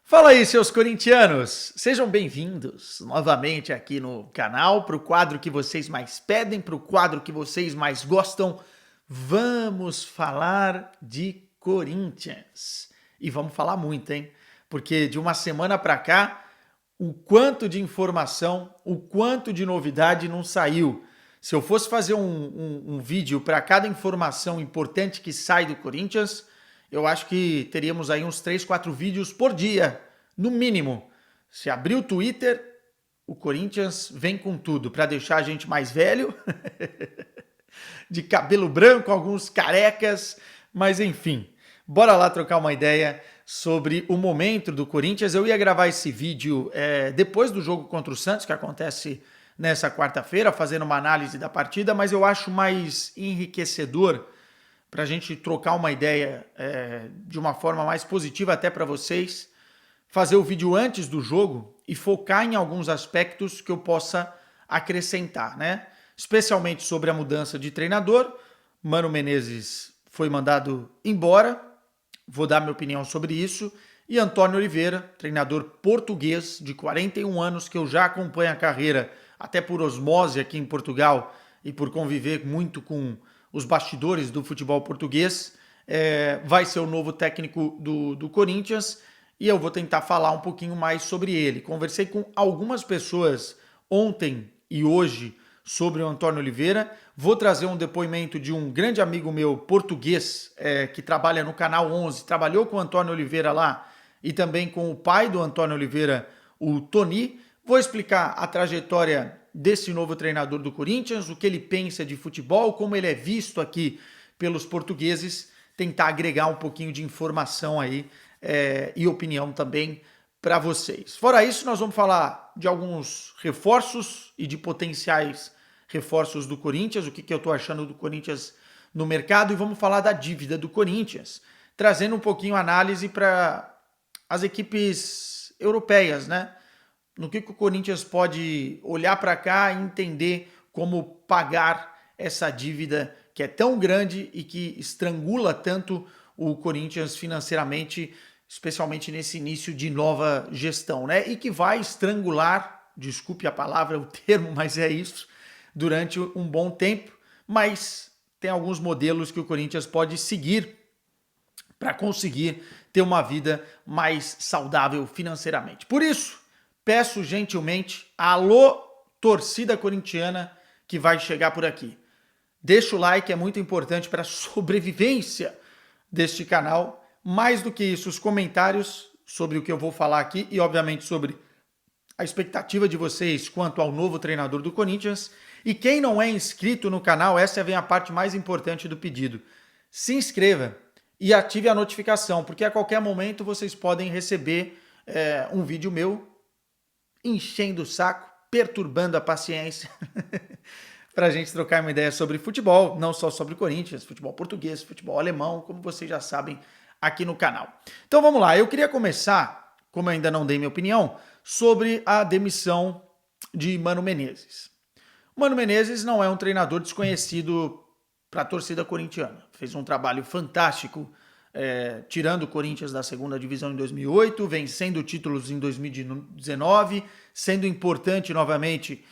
Fala aí, seus corintianos! Sejam bem-vindos novamente aqui no canal para o quadro que vocês mais pedem, para o quadro que vocês mais gostam. Vamos falar de Corinthians. E vamos falar muito, hein? Porque de uma semana para cá, o quanto de informação, o quanto de novidade não saiu. Se eu fosse fazer um vídeo para cada informação importante que sai do Corinthians, eu acho que teríamos aí uns 3, 4 vídeos por dia, no mínimo. Se abrir o Twitter, o Corinthians vem com tudo, para deixar a gente mais velho, de cabelo branco, alguns carecas, mas enfim. Bora lá trocar uma ideia sobre o momento do Corinthians. Eu ia gravar esse vídeo depois do jogo contra o Santos, que acontece nessa quarta-feira, fazendo uma análise da partida, mas eu acho mais enriquecedor para a gente trocar uma ideia de uma forma mais positiva até para vocês, fazer o vídeo antes do jogo e focar em alguns aspectos que eu possa acrescentar, né? Especialmente sobre a mudança de treinador. Mano Menezes foi mandado embora, vou dar minha opinião sobre isso. E Antônio Oliveira, treinador português de 41 anos, que eu já acompanho a carreira até por osmose aqui em Portugal e por conviver muito com os bastidores do futebol português, vai ser o novo técnico do Corinthians e eu vou tentar falar um pouquinho mais sobre ele. Conversei com algumas pessoas ontem e hoje sobre o Antônio Oliveira. Vou trazer um depoimento de um grande amigo meu português que trabalha no Canal 11, trabalhou com o Antônio Oliveira lá e também com o pai do Antônio Oliveira, o Tony. Vou explicar a trajetória desse novo treinador do Corinthians, o que ele pensa de futebol, como ele é visto aqui pelos portugueses, tentar agregar um pouquinho de informação aí e opinião também para vocês. Fora isso, nós vamos falar de alguns reforços e de potenciais reforços do Corinthians, o que eu estou achando do Corinthians no mercado, e vamos falar da dívida do Corinthians, trazendo um pouquinho a análise para as equipes europeias, né? No que o Corinthians pode olhar para cá e entender como pagar essa dívida que é tão grande e que estrangula tanto o Corinthians financeiramente, especialmente nesse início de nova gestão, né? E que vai estrangular, desculpe a palavra, o termo, mas é isso, durante um bom tempo, mas tem alguns modelos que o Corinthians pode seguir para conseguir ter uma vida mais saudável financeiramente. Por isso, peço gentilmente, alô, torcida corintiana que vai chegar por aqui. Deixa o like, é muito importante para a sobrevivência deste canal. Mais do que isso, os comentários sobre o que eu vou falar aqui e, obviamente, sobre a expectativa de vocês quanto ao novo treinador do Corinthians. E quem não é inscrito no canal, essa vem a parte mais importante do pedido. Se inscreva e ative a notificação, porque a qualquer momento vocês podem receber um vídeo meu enchendo o saco, perturbando a paciência, para a gente trocar uma ideia sobre futebol, não só sobre Corinthians, futebol português, futebol alemão, como vocês já sabem aqui no canal. Então vamos lá, eu queria começar, como eu ainda não dei minha opinião, sobre a demissão de Mano Menezes. Mano Menezes não é um treinador desconhecido para a torcida corintiana. Fez um trabalho fantástico, tirando o Corinthians da segunda divisão em 2008, vencendo títulos em 2019, sendo importante novamente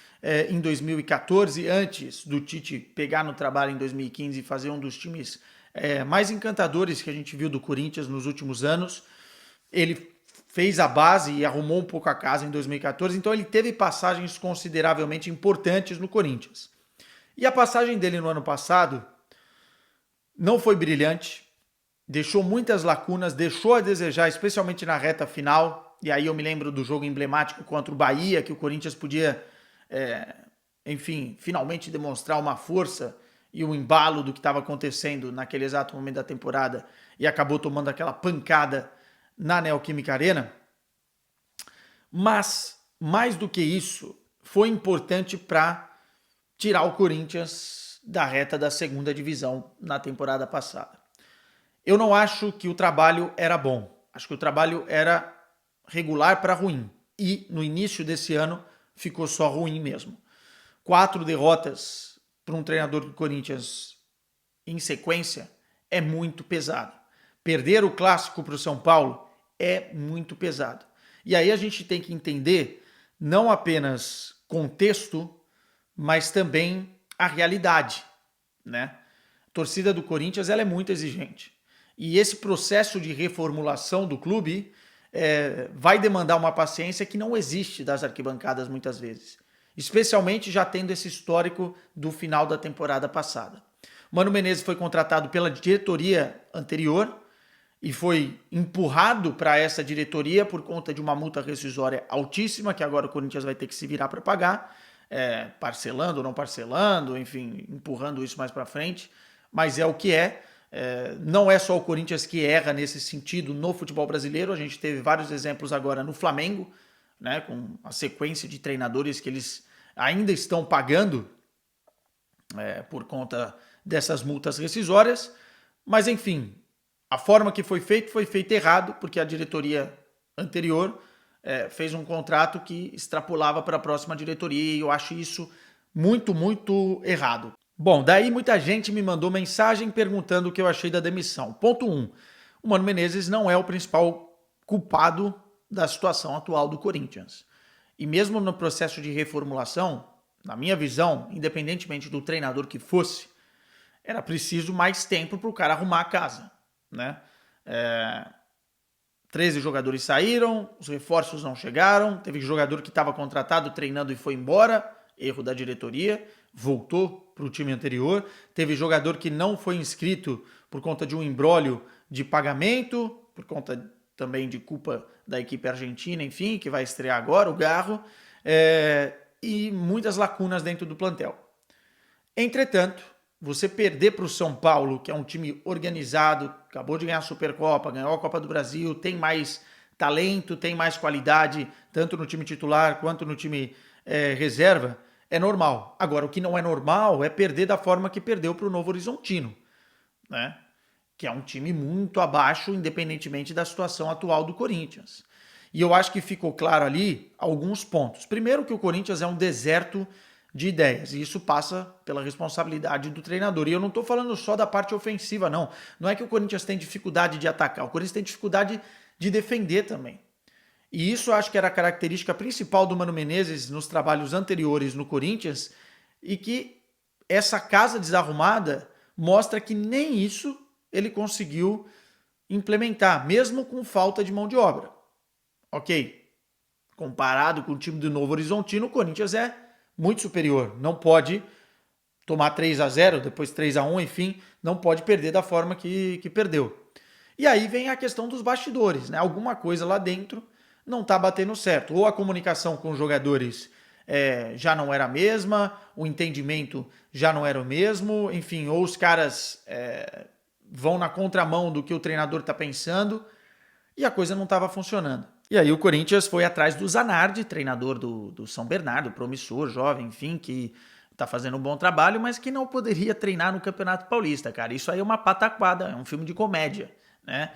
em 2014, antes do Tite pegar no trabalho em 2015 e fazer um dos times mais encantadores que a gente viu do Corinthians nos últimos anos. Ele fez a base e arrumou um pouco a casa em 2014, então ele teve passagens consideravelmente importantes no Corinthians. E a passagem dele no ano passado não foi brilhante, deixou muitas lacunas, deixou a desejar, especialmente na reta final, e aí eu me lembro do jogo emblemático contra o Bahia, que o Corinthians podia, enfim, finalmente demonstrar uma força e um embalo do que estava acontecendo naquele exato momento da temporada, e acabou tomando aquela pancada na Neoquímica Arena. Mas, mais do que isso, foi importante para tirar o Corinthians da reta da segunda divisão na temporada passada. Eu não acho que o trabalho era bom. Acho que o trabalho era regular para ruim. E no início desse ano ficou só ruim mesmo. 4 derrotas para um treinador do Corinthians em sequência é muito pesado. Perder o clássico para o São Paulo é muito pesado. E aí a gente tem que entender não apenas contexto, mas também a realidade, né? A torcida do Corinthians ela é muito exigente. E esse processo de reformulação do clube vai demandar uma paciência que não existe das arquibancadas muitas vezes. Especialmente já tendo esse histórico do final da temporada passada. Mano Menezes foi contratado pela diretoria anterior e foi empurrado para essa diretoria por conta de uma multa rescisória altíssima, que agora o Corinthians vai ter que se virar para pagar, parcelando ou não parcelando, enfim, empurrando isso mais para frente, mas é o que é. Não é só o Corinthians que erra nesse sentido no futebol brasileiro, a gente teve vários exemplos agora no Flamengo, né, com a sequência de treinadores que eles ainda estão pagando por conta dessas multas rescisórias, mas enfim, a forma que foi feito errado, porque a diretoria anterior fez um contrato que extrapolava para a próxima diretoria e eu acho isso muito, muito errado. Bom, daí muita gente me mandou mensagem perguntando o que eu achei da demissão. Ponto 1. O Mano Menezes não é o principal culpado da situação atual do Corinthians. E mesmo no processo de reformulação, na minha visão, independentemente do treinador que fosse, era preciso mais tempo para o cara arrumar a casa, né? 13 jogadores saíram, os reforços não chegaram, teve jogador que estava contratado, treinando e foi embora, erro da diretoria, voltou para o time anterior, teve jogador que não foi inscrito por conta de um imbróglio de pagamento, por conta também de culpa da equipe argentina, enfim, que vai estrear agora, o Garro, e muitas lacunas dentro do plantel. Entretanto, você perder para o São Paulo, que é um time organizado, acabou de ganhar a Supercopa, ganhou a Copa do Brasil, tem mais talento, tem mais qualidade, tanto no time titular quanto no time reserva, é normal. Agora, o que não é normal é perder da forma que perdeu para o Novo Horizontino, né? Que é um time muito abaixo, independentemente da situação atual do Corinthians. E eu acho que ficou claro ali alguns pontos. Primeiro que o Corinthians é um deserto de ideias, e isso passa pela responsabilidade do treinador. E eu não estou falando só da parte ofensiva, não. Não é que o Corinthians tem dificuldade de atacar, o Corinthians tem dificuldade de defender também. E isso eu acho que era a característica principal do Mano Menezes nos trabalhos anteriores no Corinthians, e que essa casa desarrumada mostra que nem isso ele conseguiu implementar, mesmo com falta de mão de obra. Ok, comparado com o time do Novo Horizontino, o Corinthians é muito superior. Não pode tomar 3-0, depois 3-1, enfim, não pode perder da forma que perdeu. E aí vem a questão dos bastidores, né? Alguma coisa lá dentro não está batendo certo. Ou a comunicação com os jogadores já não era a mesma, o entendimento já não era o mesmo, enfim, ou os caras vão na contramão do que o treinador está pensando e a coisa não estava funcionando. E aí o Corinthians foi atrás do Zanardi, treinador do São Bernardo, promissor, jovem, enfim, que tá fazendo um bom trabalho, mas que não poderia treinar no Campeonato Paulista, cara. Isso aí é uma pataquada, é um filme de comédia, né?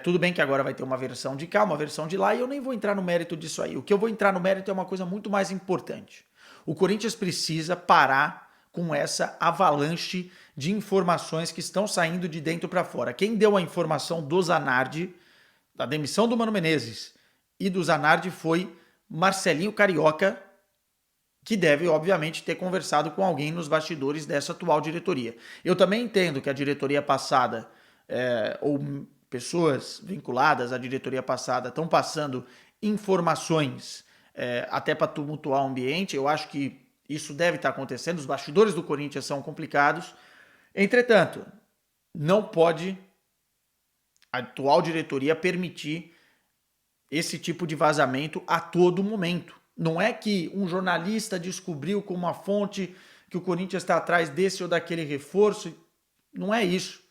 Tudo bem que agora vai ter uma versão de cá, uma versão de lá, e eu nem vou entrar no mérito disso aí. O que eu vou entrar no mérito é uma coisa muito mais importante. O Corinthians precisa parar com essa avalanche de informações que estão saindo de dentro para fora. Quem deu a informação do Zanardi, da demissão do Mano Menezes e do Zanardi, foi Marcelinho Carioca, que deve, obviamente, ter conversado com alguém nos bastidores dessa atual diretoria. Eu também entendo que a diretoria passada, ou pessoas vinculadas à diretoria passada, estão passando informações até para tumultuar o ambiente. Eu acho que isso deve estar acontecendo. Os bastidores do Corinthians são complicados. Entretanto, não pode a atual diretoria permitir esse tipo de vazamento a todo momento. Não é que um jornalista descobriu com uma fonte que o Corinthians está atrás desse ou daquele reforço. Não é isso.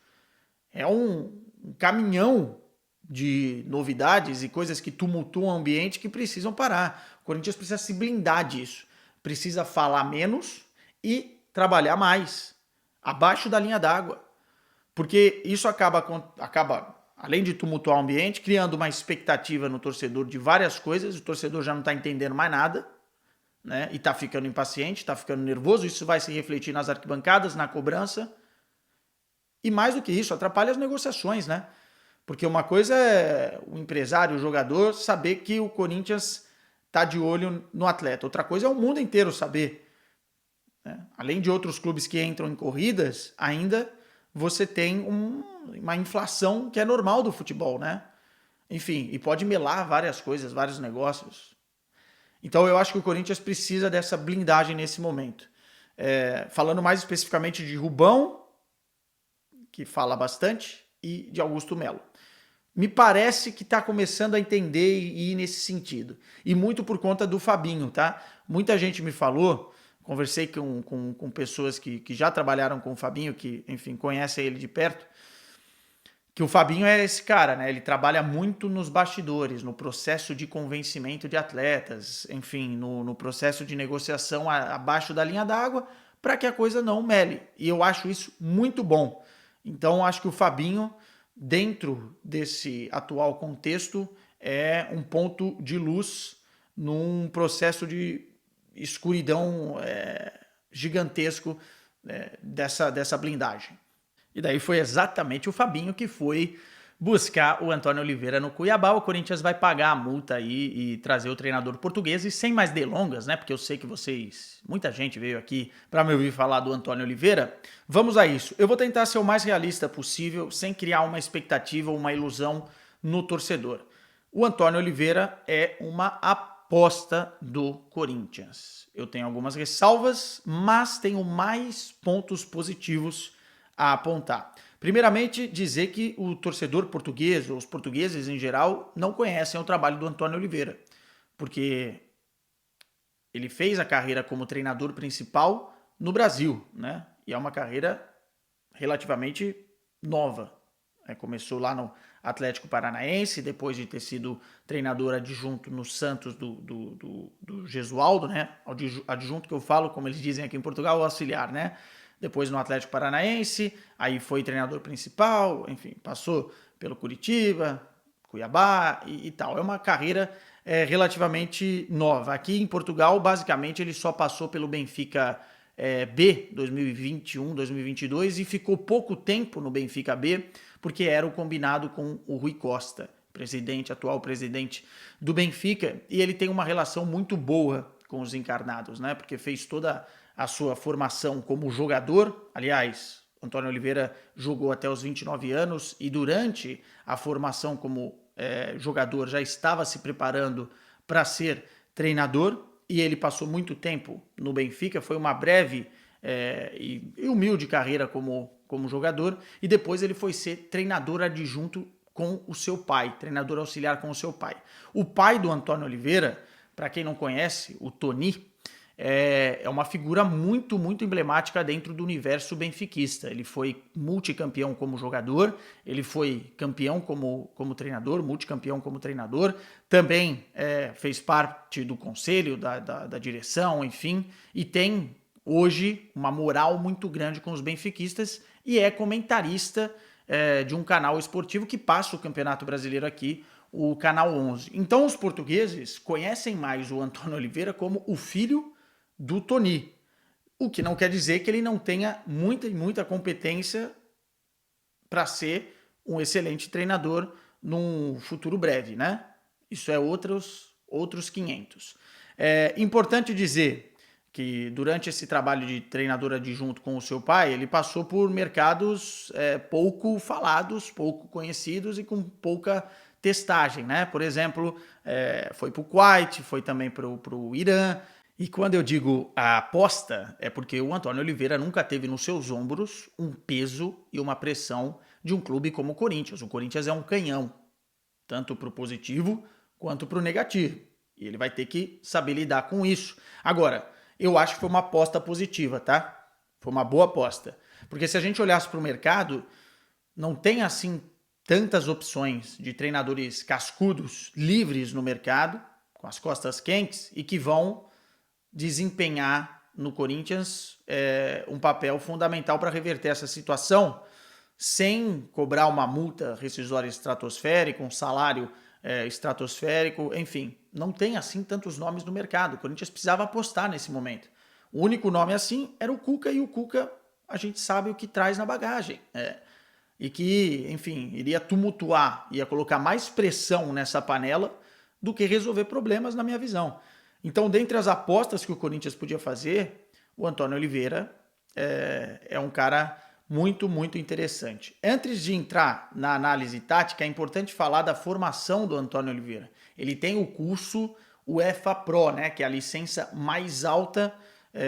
É um caminhão de novidades e coisas que tumultuam o ambiente que precisam parar. O Corinthians precisa se blindar disso. Precisa falar menos e trabalhar mais, abaixo da linha d'água. Porque isso acaba, além de tumultuar o ambiente, criando uma expectativa no torcedor de várias coisas. O torcedor já não está entendendo mais nada, né? E está ficando impaciente, está ficando nervoso. Isso vai se refletir nas arquibancadas, na cobrança. E mais do que isso, atrapalha as negociações, né? Porque uma coisa é o empresário, o jogador, saber que o Corinthians está de olho no atleta. Outra coisa é o mundo inteiro saber, né? Além de outros clubes que entram em corridas, ainda você tem uma inflação que é normal do futebol, né? Enfim, e pode melar várias coisas, vários negócios. Então eu acho que o Corinthians precisa dessa blindagem nesse momento. Falando mais especificamente de Rubão, que fala bastante, e de Augusto Melo. Me parece que está começando a entender e ir nesse sentido. E muito por conta do Fabinho, tá? Muita gente me falou, conversei com pessoas que já trabalharam com o Fabinho, que, enfim, conhecem ele de perto, que o Fabinho é esse cara, né? Ele trabalha muito nos bastidores, no processo de convencimento de atletas, enfim, no processo de negociação abaixo da linha d'água, para que a coisa não mele. E eu acho isso muito bom. Então, acho que o Fabinho, dentro desse atual contexto, é um ponto de luz num processo de escuridão gigantesco dessa blindagem. E daí foi exatamente o Fabinho que foi buscar o Antônio Oliveira no Cuiabá. O Corinthians vai pagar a multa aí e trazer o treinador português. E sem mais delongas, né? Porque eu sei que muita gente veio aqui para me ouvir falar do Antônio Oliveira. Vamos a isso. Eu vou tentar ser o mais realista possível, sem criar uma expectativa ou uma ilusão no torcedor. O Antônio Oliveira é uma aposta do Corinthians. Eu tenho algumas ressalvas, mas tenho mais pontos positivos a apontar. Primeiramente, dizer que o torcedor português, ou os portugueses em geral, não conhecem o trabalho do Antônio Oliveira, porque ele fez a carreira como treinador principal no Brasil, né? E é uma carreira relativamente nova. Começou lá no Atlético Paranaense, depois de ter sido treinador adjunto no Santos do Gesualdo, né? Adjunto que eu falo, como eles dizem aqui em Portugal, o auxiliar, né? Depois no Atlético Paranaense, aí foi treinador principal, enfim, passou pelo Curitiba, Cuiabá e tal. É uma carreira relativamente nova. Aqui em Portugal, basicamente, ele só passou pelo Benfica B 2021, 2022 e ficou pouco tempo no Benfica B, porque era o combinado com o Rui Costa, atual presidente do Benfica, e ele tem uma relação muito boa com os encarnados, né? Porque fez toda a sua formação como jogador. Aliás, Antônio Oliveira jogou até os 29 anos e durante a formação como jogador já estava se preparando para ser treinador, e ele passou muito tempo no Benfica, foi uma breve e humilde carreira como jogador, e depois ele foi ser treinador adjunto com o seu pai, treinador auxiliar com o seu pai. O pai do Antônio Oliveira, para quem não conhece, o Toni, é uma figura muito, muito emblemática dentro do universo benfiquista. Ele foi multicampeão como jogador, ele foi campeão como treinador, multicampeão como treinador, também fez parte do conselho, da direção, enfim, e tem hoje uma moral muito grande com os benfiquistas e é comentarista de um canal esportivo que passa o Campeonato Brasileiro aqui, o Canal 11. Então os portugueses conhecem mais o Antônio Oliveira como o filho do Toni, o que não quer dizer que ele não tenha muita competência para ser um excelente treinador num futuro breve, né? Isso é outros 500. É importante dizer que durante esse trabalho de treinador adjunto com o seu pai, ele passou por mercados pouco falados, pouco conhecidos e com pouca testagem, né? Por exemplo, foi para o Kuwait, foi também para o Irã. E quando eu digo a aposta, é porque o Antônio Oliveira nunca teve nos seus ombros um peso e uma pressão de um clube como o Corinthians. O Corinthians é um canhão, tanto para o positivo quanto para o negativo. E ele vai ter que saber lidar com isso. Agora, eu acho que foi uma aposta positiva, tá? Foi uma boa aposta. Porque se a gente olhasse para o mercado, não tem assim tantas opções de treinadores cascudos, livres no mercado, com as costas quentes, e que vão desempenhar no Corinthians um papel fundamental para reverter essa situação, sem cobrar uma multa rescisória estratosférica, um salário estratosférico, enfim, não tem assim tantos nomes no mercado. O Corinthians precisava apostar nesse momento. O único nome assim era o Cuca, e o Cuca a gente sabe o que traz na bagagem. e que, enfim, iria tumultuar, ia colocar mais pressão nessa panela do que resolver problemas, na minha visão. Então, dentre as apostas que o Corinthians podia fazer, o Antônio Oliveira é um cara muito, muito interessante. Antes de entrar na análise tática, é importante falar da formação do Antônio Oliveira. Ele tem o curso UEFA Pro, né, que é a licença mais alta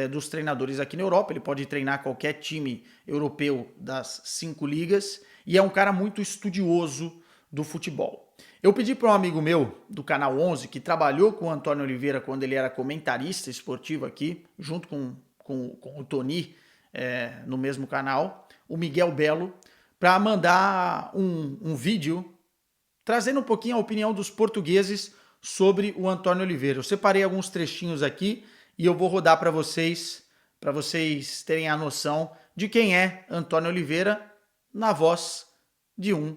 dos treinadores aqui na Europa. Ele pode treinar qualquer time europeu das 5 ligas e é um cara muito estudioso do futebol. Eu pedi para um amigo meu do Canal 11, que trabalhou com o Antônio Oliveira quando ele era comentarista esportivo aqui, junto com o Tony, no mesmo canal, o Miguel Belo, para mandar um vídeo trazendo um pouquinho a opinião dos portugueses sobre o Antônio Oliveira. Eu separei alguns trechinhos aqui e eu vou rodar para vocês terem a noção de quem é Antônio Oliveira na voz de um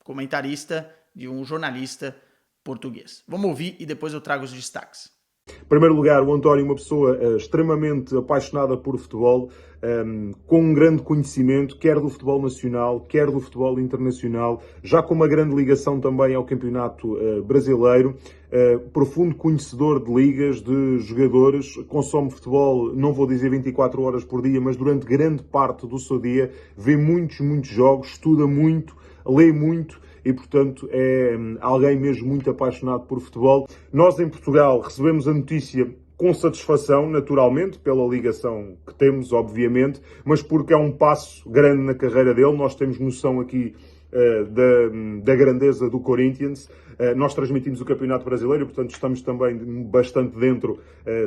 comentarista, de um jornalista português. Vamos ouvir e depois eu trago os destaques. Em primeiro lugar, o António é uma pessoa extremamente apaixonada por futebol, com um grande conhecimento, quer do futebol nacional, quer do futebol internacional, já com uma grande ligação também ao campeonato brasileiro, profundo conhecedor de ligas, de jogadores, consome futebol, não vou dizer 24 horas por dia, mas durante grande parte do seu dia, vê muitos jogos, estuda muito, lê muito, e, portanto, é alguém mesmo muito apaixonado por futebol. Nós, em Portugal, recebemos a notícia com satisfação, naturalmente, pela ligação que temos, obviamente, mas porque é um passo grande na carreira dele. Nós temos noção aqui da grandeza do Corinthians. Nós transmitimos o Campeonato Brasileiro, portanto estamos também bastante dentro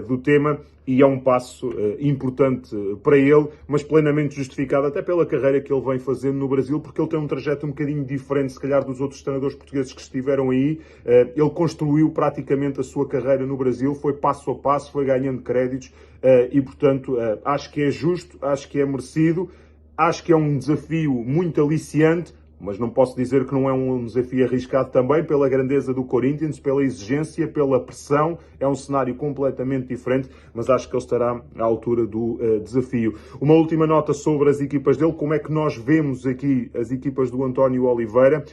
do tema e é um passo importante para ele, mas plenamente justificado até pela carreira que ele vem fazendo no Brasil, porque ele tem um trajeto um bocadinho diferente, se calhar, dos outros treinadores portugueses que estiveram aí. Ele construiu praticamente a sua carreira no Brasil, foi passo a passo, foi ganhando créditos e, portanto, acho que é justo, acho que é merecido, acho que é um desafio muito aliciante, mas não posso dizer que não é um desafio arriscado também pela grandeza do Corinthians, pela exigência, pela pressão. É um cenário completamente diferente, mas acho que ele estará à altura do desafio. Uma última nota sobre as equipas dele, como é que nós vemos aqui as equipas do António Oliveira.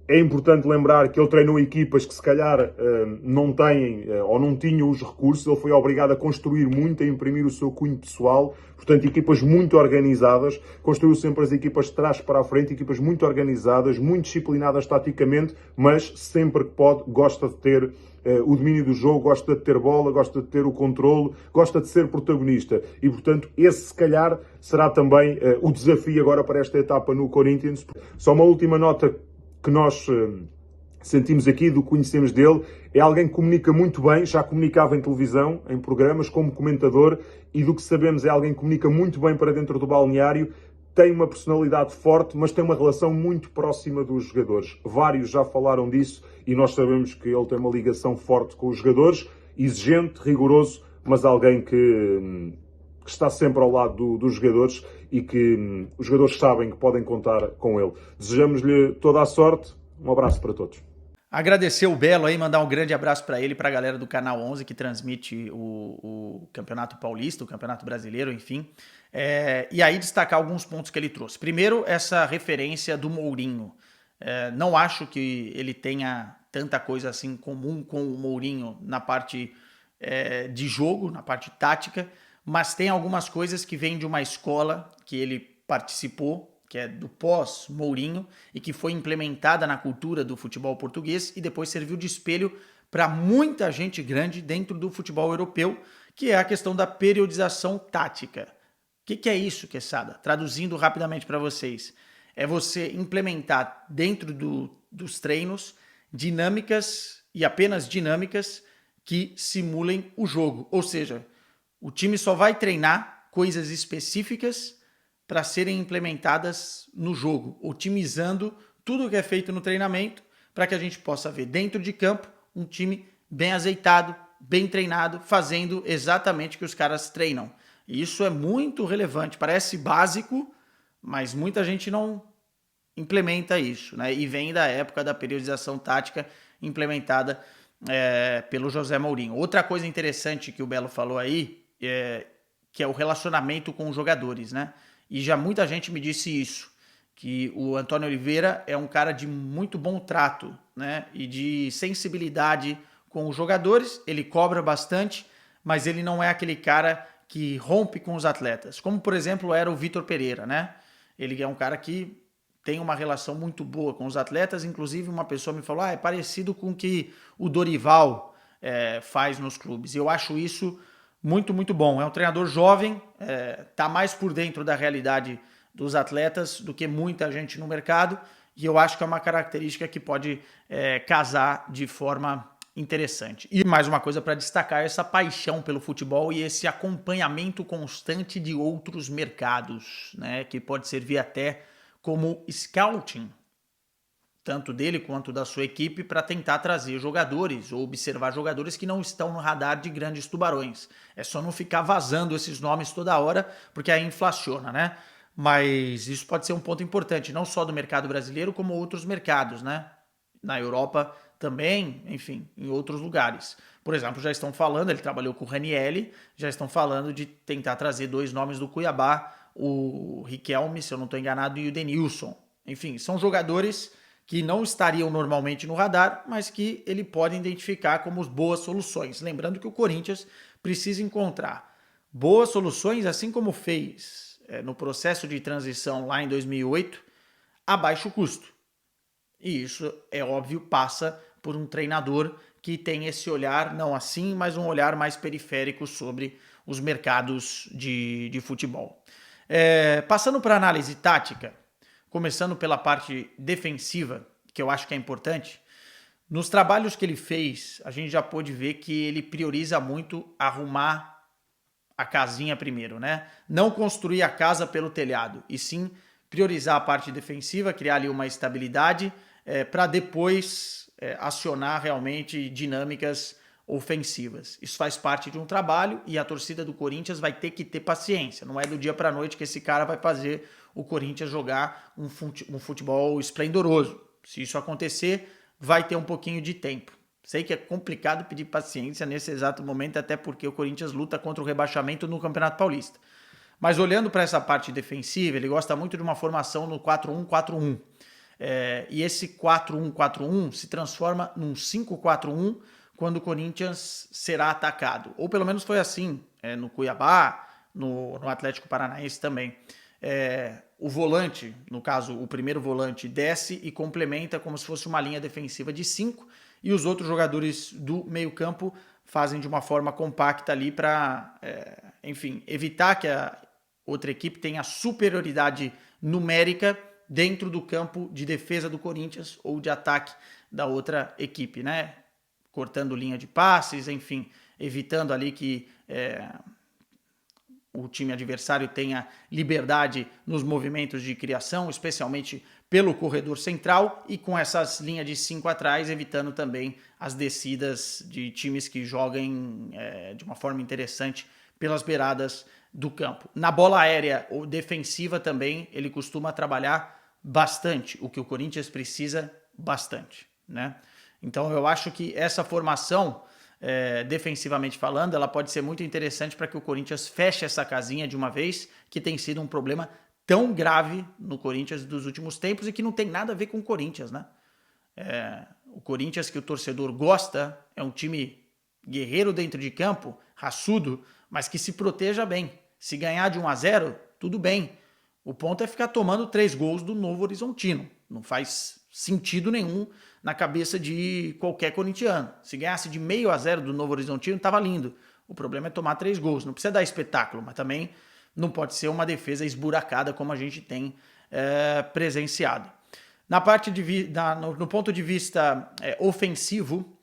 É importante lembrar que ele treinou equipas que se calhar não têm ou não tinham os recursos. Ele foi obrigado a construir muito, a imprimir o seu cunho pessoal. Portanto, equipas muito organizadas. Construiu sempre as equipas de trás para a frente, equipas muito organizadas, muito disciplinadas taticamente, mas sempre que pode, gosta de ter o domínio do jogo, gosta de ter bola, gosta de ter o controle, gosta de ser protagonista. E, portanto, esse se calhar será também o desafio agora para esta etapa no Corinthians. Só uma última nota que nós sentimos aqui, do que conhecemos dele, é alguém que comunica muito bem, já comunicava em televisão, em programas, como comentador, e do que sabemos é alguém que comunica muito bem para dentro do balneário, tem uma personalidade forte, mas tem uma relação muito próxima dos jogadores. Vários já falaram disso e nós sabemos que ele tem uma ligação forte com os jogadores, exigente, rigoroso, mas alguém que está sempre ao lado dos jogadores e que os jogadores sabem que podem contar com ele. Desejamos-lhe toda a sorte. Um abraço para todos. Agradecer o Belo aí, mandar um grande abraço para ele e para a galera do Canal 11 que transmite o Campeonato Paulista, o Campeonato Brasileiro, enfim. E aí destacar alguns pontos que ele trouxe. Primeiro, essa referência do Mourinho. Não acho que ele tenha tanta coisa assim comum com o Mourinho na parte de jogo, na parte tática, mas tem algumas coisas que vêm de uma escola que ele participou, que é do pós-Mourinho, e que foi implementada na cultura do futebol português e depois serviu de espelho para muita gente grande dentro do futebol europeu, que é a questão da periodização tática. O que é isso, Quesada? Traduzindo rapidamente para vocês, é você implementar dentro dos treinos dinâmicas e apenas dinâmicas que simulem o jogo, ou seja, o time só vai treinar coisas específicas para serem implementadas no jogo, otimizando tudo que é feito no treinamento para que a gente possa ver dentro de campo um time bem azeitado, bem treinado, fazendo exatamente o que os caras treinam. E isso é muito relevante, parece básico, mas muita gente não implementa isso, né? E vem da época da periodização tática implementada pelo José Mourinho. Outra coisa interessante que o Belo falou aí, que é o relacionamento com os jogadores, né? E já muita gente me disse isso, que o Antônio Oliveira é um cara de muito bom trato, né, e de sensibilidade com os jogadores. Ele cobra bastante, mas ele não é aquele cara que rompe com os atletas, como por exemplo era o Vitor Pereira, né? Ele é um cara que tem uma relação muito boa com os atletas. Inclusive uma pessoa me falou, é parecido com o que o Dorival faz nos clubes. Eu acho isso muito, muito bom. É um treinador jovem, tá mais por dentro da realidade dos atletas do que muita gente no mercado, e eu acho que é uma característica que pode casar de forma interessante. E mais uma coisa para destacar, essa paixão pelo futebol e esse acompanhamento constante de outros mercados, né, que pode servir até como scouting, tanto dele quanto da sua equipe, para tentar trazer jogadores ou observar jogadores que não estão no radar de grandes tubarões. É só não ficar vazando esses nomes toda hora, porque aí inflaciona, né? Mas isso pode ser um ponto importante, não só do mercado brasileiro, como outros mercados, né? Na Europa também, enfim, em outros lugares. Por exemplo, já estão falando, ele trabalhou com o Ranieri, já estão falando de tentar trazer 2 nomes do Cuiabá, o Riquelme, se eu não estou enganado, e o Denilson. Enfim, são jogadores que não estariam normalmente no radar, mas que ele pode identificar como boas soluções. Lembrando que o Corinthians precisa encontrar boas soluções, assim como fez no processo de transição lá em 2008, a baixo custo. E isso, é óbvio, passa por um treinador que tem esse olhar, não assim, mas um olhar mais periférico sobre os mercados de futebol. Passando para a análise tática, começando pela parte defensiva, que eu acho que é importante, nos trabalhos que ele fez, a gente já pôde ver que ele prioriza muito arrumar a casinha primeiro, né? Não construir a casa pelo telhado, e sim priorizar a parte defensiva, criar ali uma estabilidade para depois acionar realmente dinâmicas ofensivas. Isso faz parte de um trabalho e a torcida do Corinthians vai ter que ter paciência. Não é do dia para a noite que esse cara vai fazer o Corinthians jogar um futebol esplendoroso. Se isso acontecer, vai ter um pouquinho de tempo. Sei que é complicado pedir paciência nesse exato momento, até porque o Corinthians luta contra o rebaixamento no Campeonato Paulista. Mas olhando para essa parte defensiva, ele gosta muito de uma formação no 4-1-4-1. E esse 4-1-4-1 se transforma num 5-4-1 quando o Corinthians será atacado. Ou pelo menos foi assim no Cuiabá, no Atlético Paranaense também. O volante, no caso o primeiro volante, desce e complementa como se fosse uma linha defensiva de 5, e os outros jogadores do meio campo fazem de uma forma compacta ali para, enfim, evitar que a outra equipe tenha superioridade numérica dentro do campo de defesa do Corinthians ou de ataque da outra equipe, né? Cortando linha de passes, enfim, evitando ali que o time adversário tenha liberdade nos movimentos de criação, especialmente pelo corredor central, e com essas linhas de 5 atrás, evitando também as descidas de times que joguem de uma forma interessante pelas beiradas do campo. Na bola aérea ou defensiva também, ele costuma trabalhar bastante, o que o Corinthians precisa bastante, né? Então eu acho que essa formação, defensivamente falando, ela pode ser muito interessante para que o Corinthians feche essa casinha de uma vez, que tem sido um problema tão grave no Corinthians dos últimos tempos e que não tem nada a ver com o Corinthians, né? O Corinthians que o torcedor gosta é um time guerreiro dentro de campo, raçudo, mas que se proteja bem. Se ganhar de 1-0, tudo bem. O ponto é ficar tomando 3 gols do Novo Horizontino. Não faz sentido nenhum na cabeça de qualquer corintiano. Se ganhasse de 0,5 do Novo Horizontino, estava lindo. O problema é tomar 3 gols. Não precisa dar espetáculo, mas também não pode ser uma defesa esburacada como a gente tem presenciado. Na parte no ponto de vista ofensivo,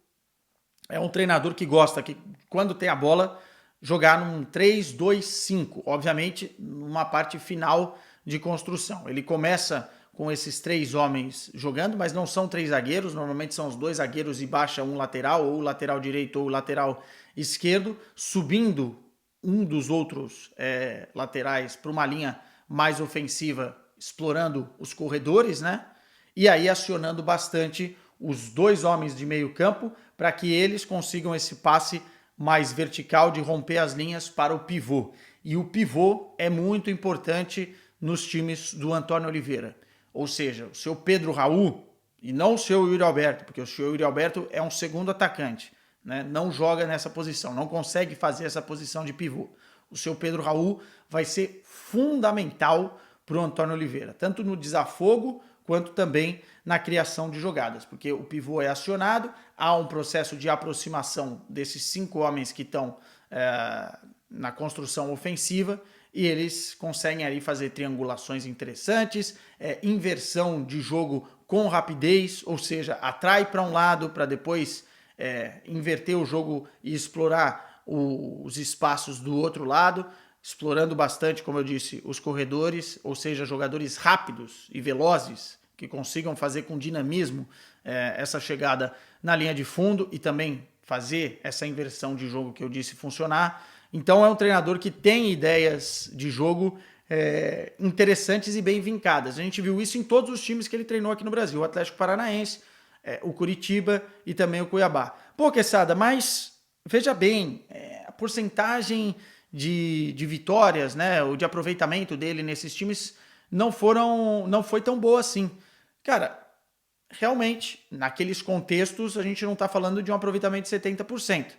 é um treinador que gosta que, quando tem a bola, jogar num 3-2-5. Obviamente, numa parte final de construção. Ele começa com esses 3 homens jogando, mas não são 3 zagueiros, normalmente são os 2 zagueiros e baixa um lateral, ou o lateral direito ou o lateral esquerdo, subindo um dos outros laterais para uma linha mais ofensiva, explorando os corredores, né? E aí acionando bastante os 2 homens de meio campo para que eles consigam esse passe mais vertical de romper as linhas para o pivô. E o pivô é muito importante nos times do Antônio Oliveira. ou seja, o seu Pedro Raul e não o seu Yuri Alberto, porque o seu Yuri Alberto é um segundo atacante, né? Não joga nessa posição, não consegue fazer essa posição de pivô. O seu Pedro Raul vai ser fundamental para o Antônio Oliveira, tanto no desafogo quanto também na criação de jogadas, porque o pivô é acionado, há um processo de aproximação desses 5 homens que estão na construção ofensiva e eles conseguem ali fazer triangulações interessantes, inversão de jogo com rapidez, ou seja, atrai para um lado para depois inverter o jogo e explorar os espaços do outro lado, explorando bastante, como eu disse, os corredores, ou seja, jogadores rápidos e velozes que consigam fazer com dinamismo essa chegada na linha de fundo e também fazer essa inversão de jogo que eu disse funcionar. Então é um treinador que tem ideias de jogo interessantes e bem vincadas. A gente viu isso em todos os times que ele treinou aqui no Brasil, o Atlético Paranaense, o Curitiba e também o Cuiabá. Pô, Quesada, mas veja bem, a porcentagem de vitórias, né, ou de aproveitamento dele nesses times não foi tão boa assim. Cara, realmente, naqueles contextos, a gente não está falando de um aproveitamento de 70%.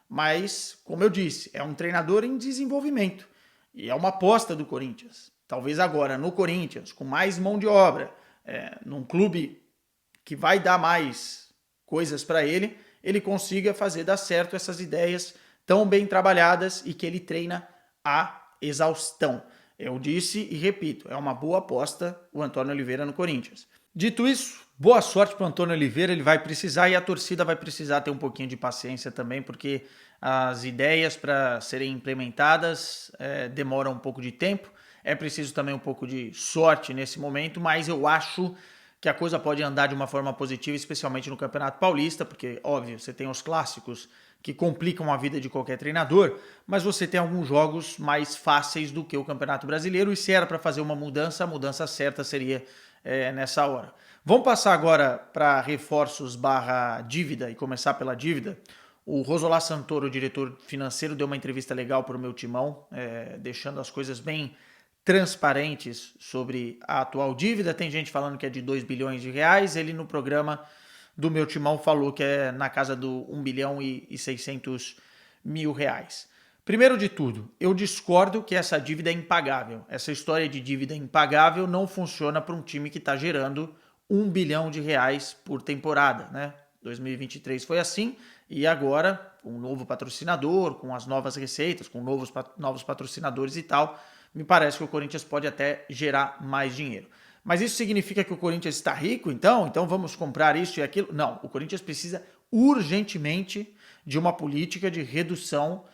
Mas, como eu disse, é um treinador em desenvolvimento. E é uma aposta do Corinthians. Talvez agora, no Corinthians, com mais mão de obra, num clube que vai dar mais coisas para ele, ele consiga fazer dar certo essas ideias tão bem trabalhadas e que ele treina a exaustão. Eu disse e repito, é uma boa aposta o Antônio Oliveira no Corinthians. Dito isso, boa sorte para o Antônio Oliveira, ele vai precisar e a torcida vai precisar ter um pouquinho de paciência também, porque as ideias para serem implementadas demoram um pouco de tempo, é preciso também um pouco de sorte nesse momento, mas eu acho que a coisa pode andar de uma forma positiva, especialmente no Campeonato Paulista, porque, óbvio, você tem os clássicos que complicam a vida de qualquer treinador, mas você tem alguns jogos mais fáceis do que o Campeonato Brasileiro, e se era para fazer uma mudança, a mudança certa seria nessa hora. Vamos passar agora para reforços / dívida e começar pela dívida. O Rosolá Santoro, o diretor financeiro, deu uma entrevista legal para o meu timão, deixando as coisas bem transparentes sobre a atual dívida. Tem gente falando que é de 2 bilhões de reais. Ele no programa do meu timão falou que é na casa do 1 bilhão e 600 mil reais. Primeiro de tudo, eu discordo que essa dívida é impagável. Essa história de dívida impagável não funciona para um time que está gerando 1 bilhão de reais por temporada, né? 2023 foi assim e agora, com um novo patrocinador, com as novas receitas, com novos patrocinadores e tal, me parece que o Corinthians pode até gerar mais dinheiro. Mas isso significa que o Corinthians está rico, então? Então vamos comprar isso e aquilo? Não, o Corinthians precisa urgentemente de uma política de redução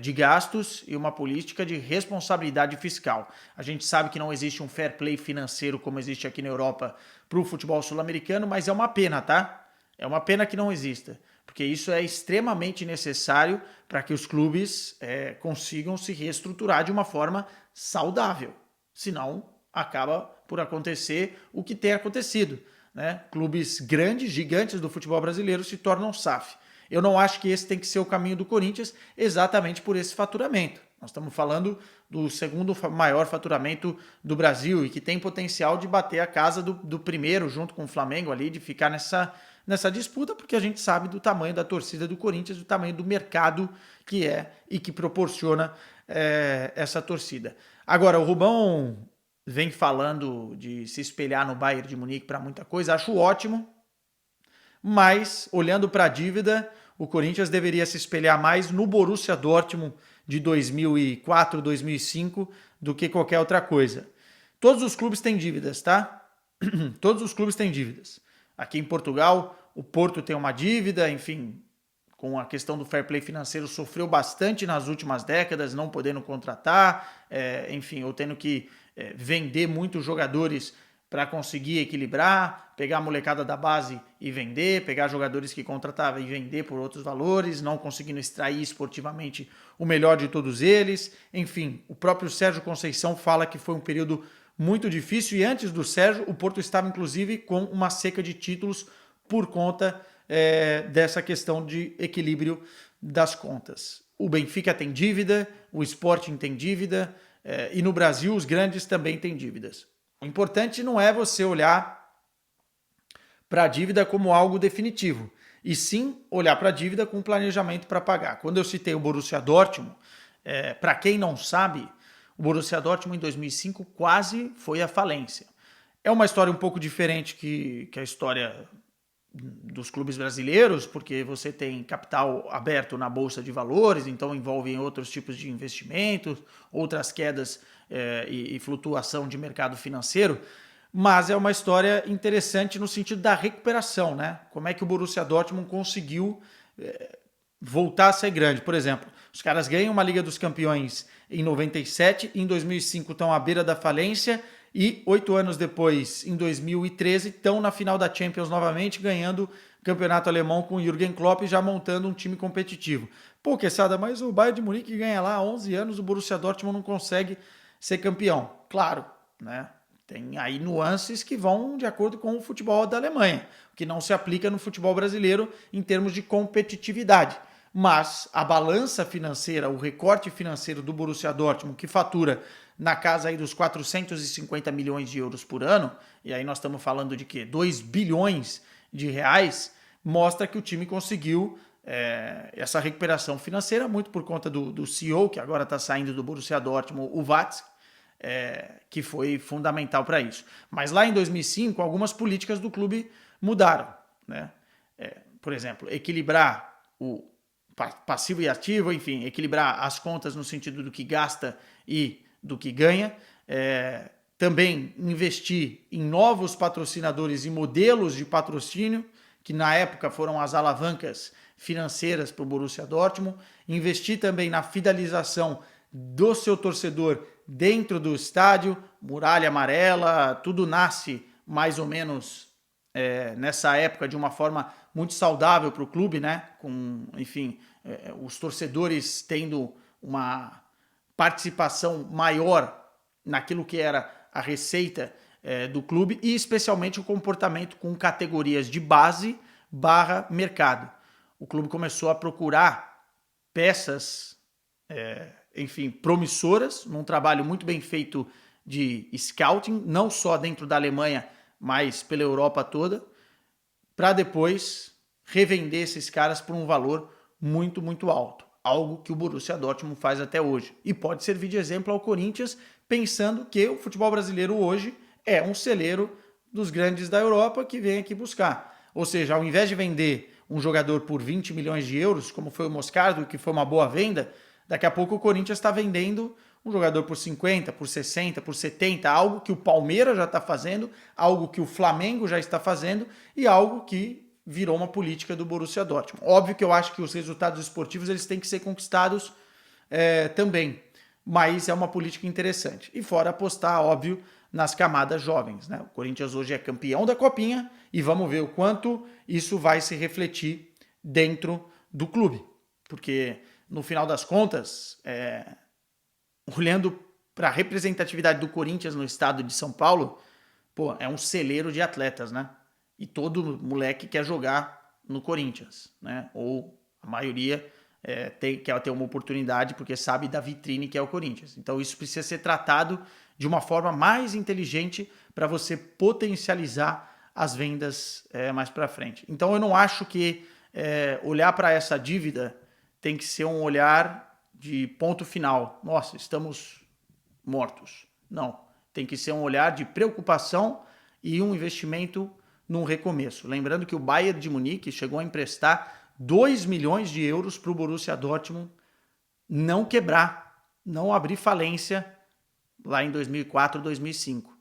de gastos e uma política de responsabilidade fiscal. A gente sabe que não existe um fair play financeiro como existe aqui na Europa para o futebol sul-americano, mas é uma pena, tá? É uma pena que não exista, porque isso é extremamente necessário para que os clubes consigam se reestruturar de uma forma saudável. Senão, acaba por acontecer o que tem acontecido, né? Clubes grandes, gigantes do futebol brasileiro se tornam SAF. Eu não acho que esse tem que ser o caminho do Corinthians exatamente por esse faturamento. Nós estamos falando do segundo maior faturamento do Brasil e que tem potencial de bater a casa do primeiro junto com o Flamengo ali, de ficar nessa disputa, porque a gente sabe do tamanho da torcida do Corinthians, do tamanho do mercado que é e que proporciona essa torcida. Agora, o Rubão vem falando de se espelhar no Bayern de Munique para muita coisa, acho ótimo, mas olhando para a dívida, o Corinthians deveria se espelhar mais no Borussia Dortmund de 2004, 2005 do que qualquer outra coisa. Todos os clubes têm dívidas, tá? Todos os clubes têm dívidas. Aqui em Portugal, o Porto tem uma dívida, enfim, com a questão do fair play financeiro, sofreu bastante nas últimas décadas, não podendo contratar, enfim, ou tendo que vender muitos jogadores para conseguir equilibrar, pegar a molecada da base e vender, pegar jogadores que contratava e vender por outros valores, não conseguindo extrair esportivamente o melhor de todos eles. Enfim, o próprio Sérgio Conceição fala que foi um período muito difícil e antes do Sérgio, o Porto estava inclusive com uma seca de títulos por conta dessa questão de equilíbrio das contas. O Benfica tem dívida, o Sporting tem dívida e no Brasil os grandes também têm dívidas. O importante não é você olhar para a dívida como algo definitivo, e sim olhar para a dívida com planejamento para pagar. Quando eu citei o Borussia Dortmund, para quem não sabe, o Borussia Dortmund em 2005 quase foi à falência. É uma história um pouco diferente que a história dos clubes brasileiros, porque você tem capital aberto na Bolsa de Valores, então envolve outros tipos de investimentos, outras quedas e flutuação de mercado financeiro, mas é uma história interessante no sentido da recuperação, né? Como é que o Borussia Dortmund conseguiu voltar a ser grande. Por exemplo, os caras ganham uma Liga dos Campeões em 97, em 2005 estão à beira da falência e 8 anos depois, em 2013, estão na final da Champions novamente, ganhando o campeonato alemão com o Jürgen Klopp e já montando um time competitivo. Pô, Quesada, mas o Bayern de Munique ganha lá há 11 anos, o Borussia Dortmund não consegue ser campeão. Claro, né? Tem aí nuances que vão de acordo com o futebol da Alemanha, que não se aplica no futebol brasileiro em termos de competitividade. Mas a balança financeira, o recorte financeiro do Borussia Dortmund, que fatura na casa aí dos 450 milhões de euros por ano, e aí nós estamos falando de quê? 2 bilhões de reais, mostra que o time conseguiu essa recuperação financeira, muito por conta do CEO, que agora está saindo do Borussia Dortmund, o Watzke, que foi fundamental para isso. Mas lá em 2005, algumas políticas do clube mudaram, né? Por exemplo, equilibrar o passivo e ativo, enfim, equilibrar as contas no sentido do que gasta e do que ganha. Também investir em novos patrocinadores e modelos de patrocínio, que na época foram as alavancas financeiras para o Borussia Dortmund. Investir também na fidelização do seu torcedor dentro do estádio, muralha amarela, tudo nasce mais ou menos nessa época de uma forma muito saudável para o clube, né? Com, enfim, os torcedores tendo uma participação maior naquilo que era a receita do clube e especialmente o comportamento com categorias de base / mercado. O clube começou a procurar peças, enfim, promissoras, num trabalho muito bem feito de scouting, não só dentro da Alemanha, mas pela Europa toda, para depois revender esses caras por um valor muito, muito alto. Algo que o Borussia Dortmund faz até hoje. E pode servir de exemplo ao Corinthians, pensando que o futebol brasileiro hoje é um celeiro dos grandes da Europa que vem aqui buscar. Ou seja, ao invés de vender um jogador por 20 milhões de euros, como foi o Moscardo, que foi uma boa venda, daqui a pouco o Corinthians está vendendo um jogador por 50, por 60, por 70, algo que o Palmeiras já está fazendo, algo que o Flamengo já está fazendo e algo que virou uma política do Borussia Dortmund. Óbvio que eu acho que os resultados esportivos eles têm que ser conquistados também, mas é uma política interessante. E fora apostar, óbvio, nas camadas jovens, né? O Corinthians hoje é campeão da Copinha e vamos ver o quanto isso vai se refletir dentro do clube, porque no final das contas, olhando para a representatividade do Corinthians no estado de São Paulo, pô, é um celeiro de atletas, né? E todo moleque quer jogar no Corinthians, né? Ou a maioria quer ter uma oportunidade porque sabe da vitrine que é o Corinthians. Então isso precisa ser tratado de uma forma mais inteligente para você potencializar as vendas mais para frente. Então eu não acho que olhar para essa dívida tem que ser um olhar de ponto final. Nossa, estamos mortos. Não. Tem que ser um olhar de preocupação e um investimento num recomeço. Lembrando que o Bayern de Munique chegou a emprestar 2 milhões de euros para o Borussia Dortmund não quebrar, não abrir falência lá em 2004, 2005.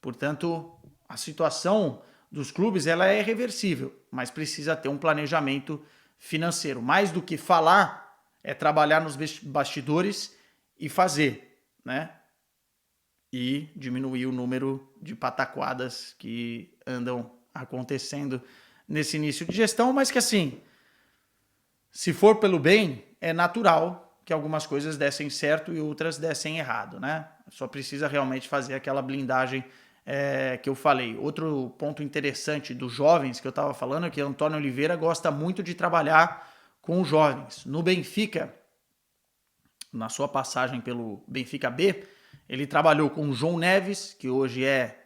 Portanto, a situação dos clubes ela é reversível, mas precisa ter um planejamento financeiro. Mais do que falar, é trabalhar nos bastidores e fazer, né? E diminuir o número de pataquadas que andam acontecendo nesse início de gestão, mas que assim, se for pelo bem, é natural que algumas coisas dessem certo e outras dessem errado, né? Só precisa realmente fazer aquela blindagem que eu falei. Outro ponto interessante dos jovens que eu estava falando é que Antônio Oliveira gosta muito de trabalhar com os jovens. No Benfica, na sua passagem pelo Benfica B, Ele trabalhou com o João Neves, que hoje é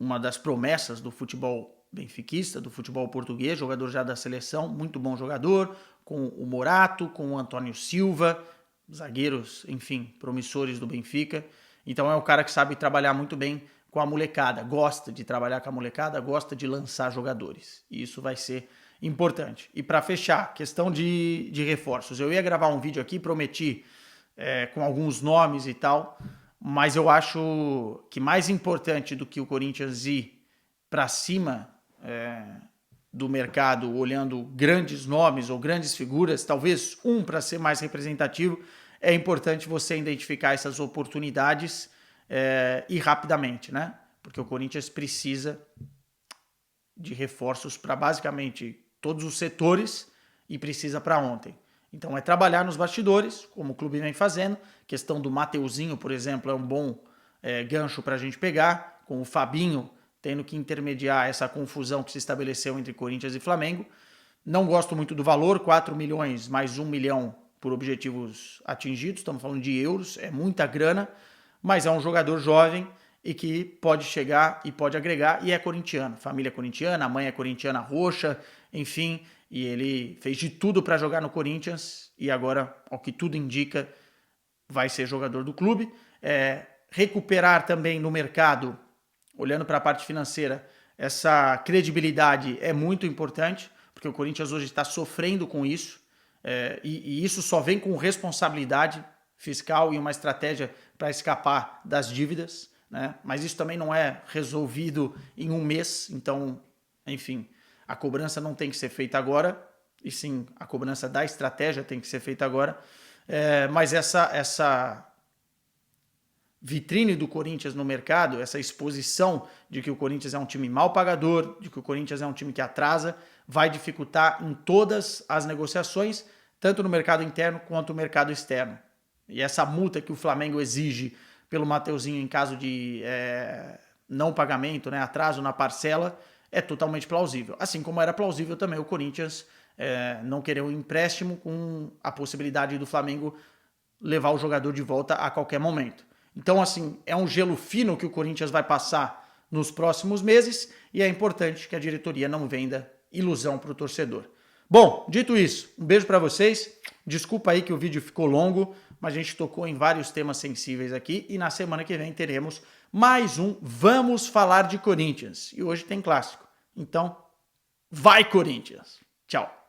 uma das promessas do futebol benfiquista, do futebol português, jogador já da seleção, muito bom jogador, com o Morato, com o Antônio Silva, zagueiros, enfim, promissores do Benfica. Então é um cara que sabe trabalhar muito bem com a molecada, gosta de trabalhar com a molecada, gosta de lançar jogadores. E isso vai ser importante. E para fechar, questão de reforços. Eu ia gravar um vídeo aqui, prometi, com alguns nomes e tal, mas eu acho que mais importante do que o Corinthians ir para cima do mercado, olhando grandes nomes ou grandes figuras, talvez para ser mais representativo, é importante você identificar essas oportunidades e rapidamente, né? Porque o Corinthians precisa de reforços para basicamente todos os setores e precisa para ontem. Então é trabalhar nos bastidores, como o clube vem fazendo. A questão do Mateuzinho, por exemplo, é um bom gancho para a gente pegar, com o Fabinho tendo que intermediar essa confusão que se estabeleceu entre Corinthians e Flamengo. Não gosto muito do valor, 4 milhões mais 1 milhão por objetivos atingidos, estamos falando de euros, é muita grana, mas é um jogador jovem e que pode chegar e pode agregar, e é corintiano, família corintiana, a mãe é corintiana roxa, enfim, e ele fez de tudo para jogar no Corinthians, e agora, ao que tudo indica, vai ser jogador do clube. Recuperar também no mercado, olhando para a parte financeira, essa credibilidade é muito importante, porque o Corinthians hoje está sofrendo com isso, e isso só vem com responsabilidade fiscal e uma estratégia para escapar das dívidas, né? Mas isso também não é resolvido em um mês, então, enfim, a cobrança não tem que ser feita agora, e sim, a cobrança da estratégia tem que ser feita agora, mas essa vitrine do Corinthians no mercado, essa exposição de que o Corinthians é um time mal pagador, de que o Corinthians é um time que atrasa, vai dificultar em todas as negociações, tanto no mercado interno quanto no mercado externo. E essa multa que o Flamengo exige pelo Mateuzinho em caso de não pagamento, né, atraso na parcela, é totalmente plausível. Assim como era plausível também o Corinthians não querer um empréstimo com a possibilidade do Flamengo levar o jogador de volta a qualquer momento. Então, assim, é um gelo fino que o Corinthians vai passar nos próximos meses e é importante que a diretoria não venda ilusão para o torcedor. Bom, dito isso, um beijo para vocês. Desculpa aí que o vídeo ficou longo, mas a gente tocou em vários temas sensíveis aqui e na semana que vem teremos mais um Vamos Falar de Corinthians. E hoje tem clássico. Então, vai Corinthians! Tchau!